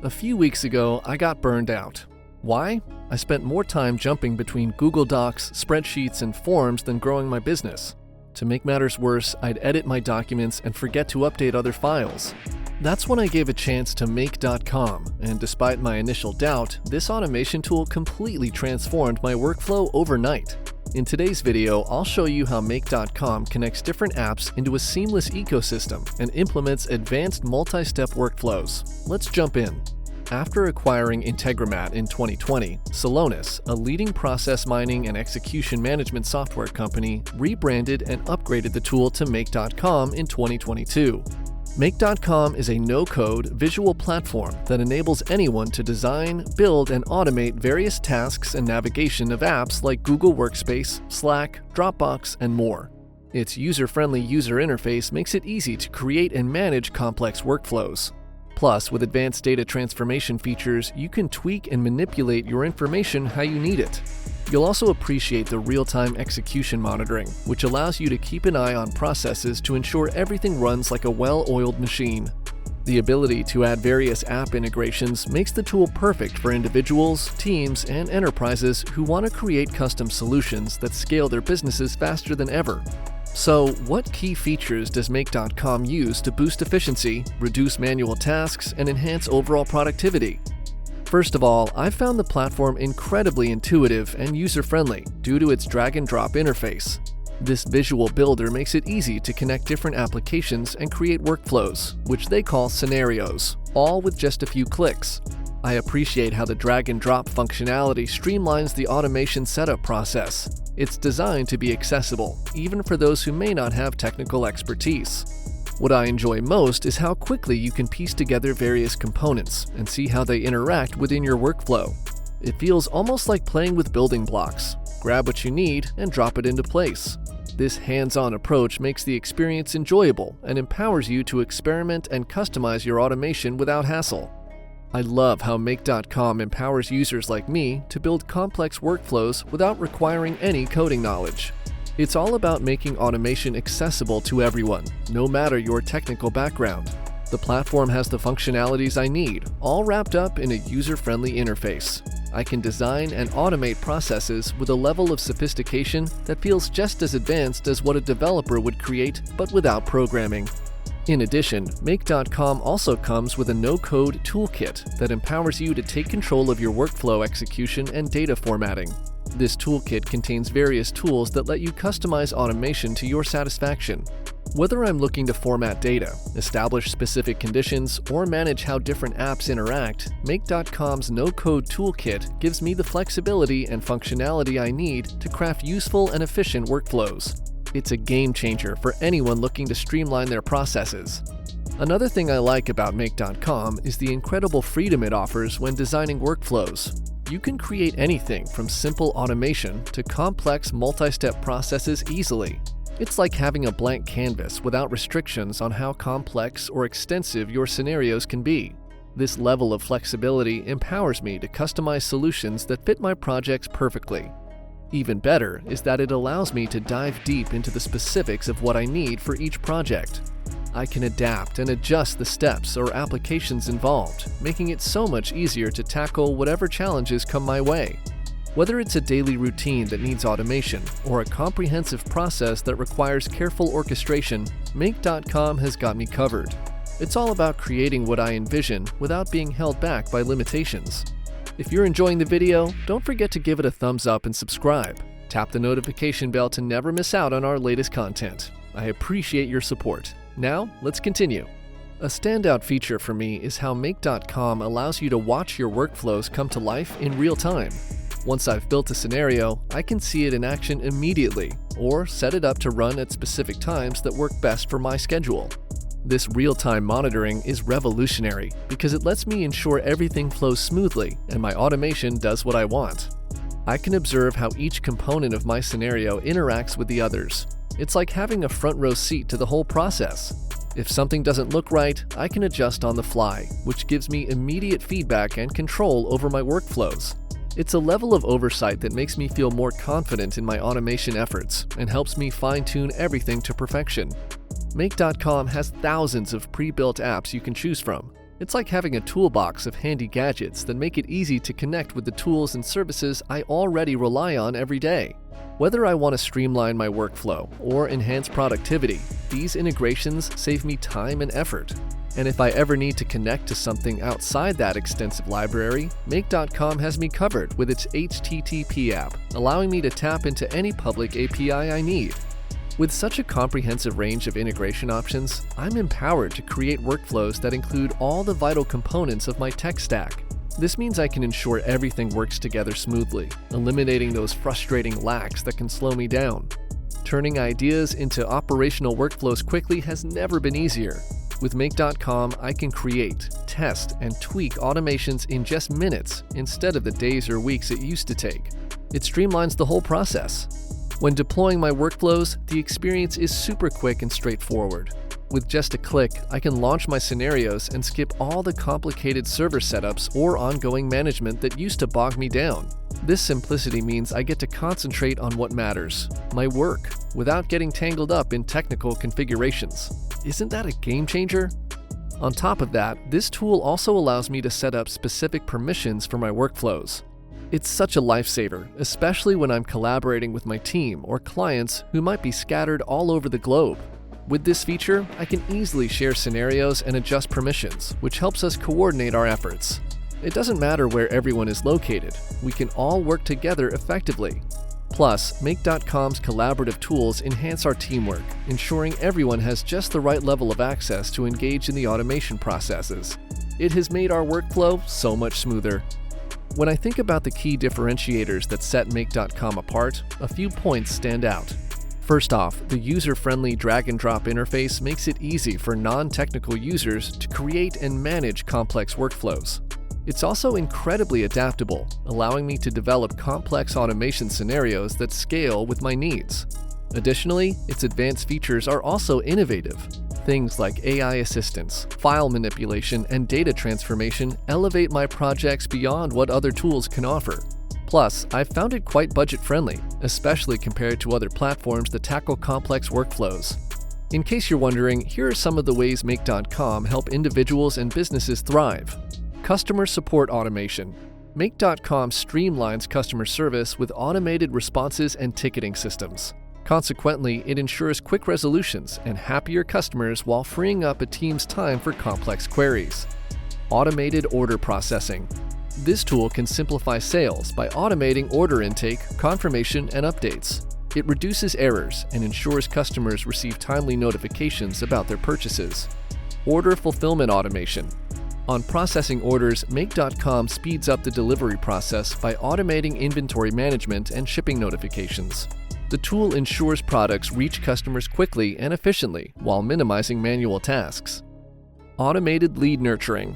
A few weeks ago, I got burned out. Why? I spent more time jumping between Google Docs, spreadsheets, and forms than growing my business. To make matters worse, I'd edit my documents and forget to update other files. That's when I gave a chance to makecom, and despite my initial doubt, this automation tool completely transformed my workflow overnight. In today's video, I'll show you how makecom connects different apps into a seamless ecosystem and implements advanced multi-step workflows. Let's jump in. After acquiring Integromat in 2020, Celonis, a leading process mining and execution management software company, rebranded and upgraded the tool to makecom in 2022. Makecom is a no-code visual platform that enables anyone to design, build, and automate various tasks and navigation of apps like Google Workspace, Slack, Dropbox, and more. Its user-friendly user interface makes it easy to create and manage complex workflows. Plus, with advanced data transformation features, you can tweak and manipulate your information how you need it. You'll also appreciate the real-time execution monitoring, which allows you to keep an eye on processes to ensure everything runs like a well-oiled machine. The ability to add various app integrations makes the tool perfect for individuals, teams, and enterprises who want to create custom solutions that scale their businesses faster than ever. So, what key features does makecom use to boost efficiency, reduce manual tasks, and enhance overall productivity? First of all, I've found the platform incredibly intuitive and user-friendly due to its drag-and-drop interface. This visual builder makes it easy to connect different applications and create workflows, which they call scenarios, all with just a few clicks. I appreciate how the drag-and-drop functionality streamlines the automation setup process. It's designed to be accessible, even for those who may not have technical expertise. What I enjoy most is how quickly you can piece together various components and see how they interact within your workflow. It feels almost like playing with building blocks. Grab what you need and drop it into place. This hands-on approach makes the experience enjoyable and empowers you to experiment and customize your automation without hassle. I love how makecom empowers users like me to build complex workflows without requiring any coding knowledge. It's all about making automation accessible to everyone, no matter your technical background. The platform has the functionalities I need, all wrapped up in a user-friendly interface. I can design and automate processes with a level of sophistication that feels just as advanced as what a developer would create, but without programming. In addition, makecom also comes with a no-code toolkit that empowers you to take control of your workflow execution and data formatting. This toolkit contains various tools that let you customize automation to your satisfaction. Whether I'm looking to format data, establish specific conditions, or manage how different apps interact, makecom's no-code toolkit gives me the flexibility and functionality I need to craft useful and efficient workflows. It's a game changer for anyone looking to streamline their processes. Another thing I like about makecom is the incredible freedom it offers when designing workflows. You can create anything from simple automation to complex multi-step processes easily. It's like having a blank canvas without restrictions on how complex or extensive your scenarios can be. This level of flexibility empowers me to customize solutions that fit my projects perfectly. Even better is that it allows me to dive deep into the specifics of what I need for each project. I can adapt and adjust the steps or applications involved, making it so much easier to tackle whatever challenges come my way. Whether it's a daily routine that needs automation or a comprehensive process that requires careful orchestration, makecom has got me covered. It's all about creating what I envision without being held back by limitations. If you're enjoying the video, don't forget to give it a thumbs up and subscribe. Tap the notification bell to never miss out on our latest content. I appreciate your support. Now, let's continue. A standout feature for me is how makecom allows you to watch your workflows come to life in real time. Once I've built a scenario, I can see it in action immediately, or set it up to run at specific times that work best for my schedule. This real-time monitoring is revolutionary because it lets me ensure everything flows smoothly and my automation does what I want. I can observe how each component of my scenario interacts with the others. It's like having a front-row seat to the whole process. If something doesn't look right, I can adjust on the fly, which gives me immediate feedback and control over my workflows. It's a level of oversight that makes me feel more confident in my automation efforts and helps me fine-tune everything to perfection. Makecom has thousands of pre-built apps you can choose from. It's like having a toolbox of handy gadgets that make it easy to connect with the tools and services I already rely on every day. Whether I want to streamline my workflow or enhance productivity, these integrations save me time and effort. And if I ever need to connect to something outside that extensive library, make.com has me covered with its HTTP app, allowing me to tap into any public API I need. With such a comprehensive range of integration options, I'm empowered to create workflows that include all the vital components of my tech stack. This means I can ensure everything works together smoothly, eliminating those frustrating lacks that can slow me down. Turning ideas into operational workflows quickly has never been easier. With make.com, I can create, test, and tweak automations in just minutes instead of the days or weeks it used to take. It streamlines the whole process. When deploying my workflows, the experience is super quick and straightforward. With just a click, I can launch my scenarios and skip all the complicated server setups or ongoing management that used to bog me down. This simplicity means I get to concentrate on what matters, my work, without getting tangled up in technical configurations. Isn't that a game changer? On top of that, this tool also allows me to set up specific permissions for my workflows. It's such a lifesaver, especially when I'm collaborating with my team or clients who might be scattered all over the globe. With this feature, I can easily share scenarios and adjust permissions, which helps us coordinate our efforts. It doesn't matter where everyone is located, we can all work together effectively. Plus, make.com's collaborative tools enhance our teamwork, ensuring everyone has just the right level of access to engage in the automation processes. It has made our workflow so much smoother. When I think about the key differentiators that set make.com apart, a few points stand out. First off, the user-friendly drag-and-drop interface makes it easy for non-technical users to create and manage complex workflows. It's also incredibly adaptable, allowing me to develop complex automation scenarios that scale with my needs. Additionally, its advanced features are also innovative. Things like AI assistance, file manipulation, and data transformation elevate my projects beyond what other tools can offer. Plus, I've found it quite budget-friendly, especially compared to other platforms that tackle complex workflows. In case you're wondering, here are some of the ways make.com help individuals and businesses thrive. Customer support automation. Make.com streamlines customer service with automated responses and ticketing systems. Consequently, it ensures quick resolutions and happier customers while freeing up a team's time for complex queries. Automated order processing. This tool can simplify sales by automating order intake, confirmation, and updates. It reduces errors and ensures customers receive timely notifications about their purchases. Order fulfillment automation. On processing orders, make.com speeds up the delivery process by automating inventory management and shipping notifications. The tool ensures products reach customers quickly and efficiently while minimizing manual tasks. Automated lead nurturing.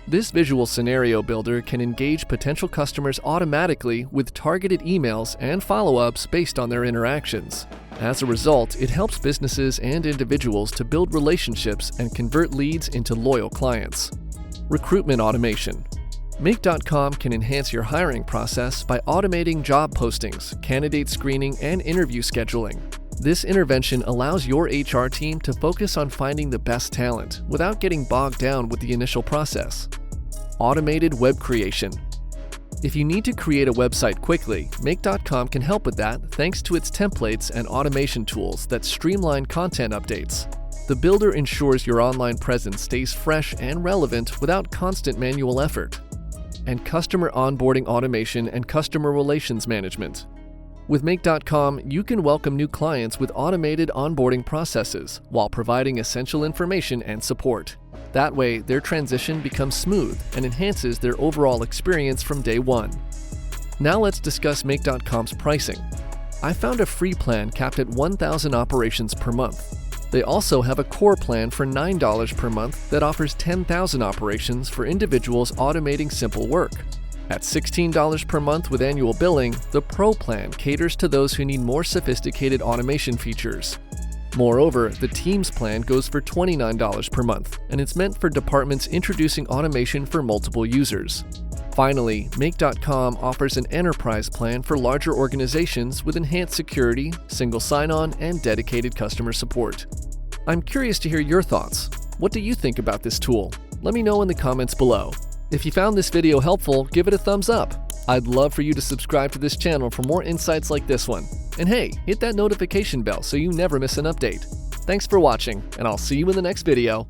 This visual scenario builder can engage potential customers automatically with targeted emails and follow-ups based on their interactions. As a result, it helps businesses and individuals to build relationships and convert leads into loyal clients. Recruitment automation. Make.com can enhance your hiring process by automating job postings, candidate screening, and interview scheduling. This intervention allows your HR team to focus on finding the best talent without getting bogged down with the initial process. Automated web creation. If you need to create a website quickly, make.com can help with that thanks to its templates and automation tools that streamline content updates. The builder ensures your online presence stays fresh and relevant without constant manual effort. And customer onboarding automation and customer relations management. With make.com, you can welcome new clients with automated onboarding processes while providing essential information and support. That way, their transition becomes smooth and enhances their overall experience from day one. Now let's discuss make.com's pricing. I found a free plan capped at 1,000 operations per month. They also have a core plan for $9 per month that offers 10,000 operations for individuals automating simple work. At $16 per month with annual billing, the Pro plan caters to those who need more sophisticated automation features. Moreover, the Teams plan goes for $29 per month, and it's meant for departments introducing automation for multiple users. Finally, make.com offers an enterprise plan for larger organizations with enhanced security, single sign-on, and dedicated customer support. I'm curious to hear your thoughts. What do you think about this tool? Let me know in the comments below. If you found this video helpful, give it a thumbs up. I'd love for you to subscribe to this channel for more insights like this one. And hey, hit that notification bell so you never miss an update. Thanks for watching, and I'll see you in the next video.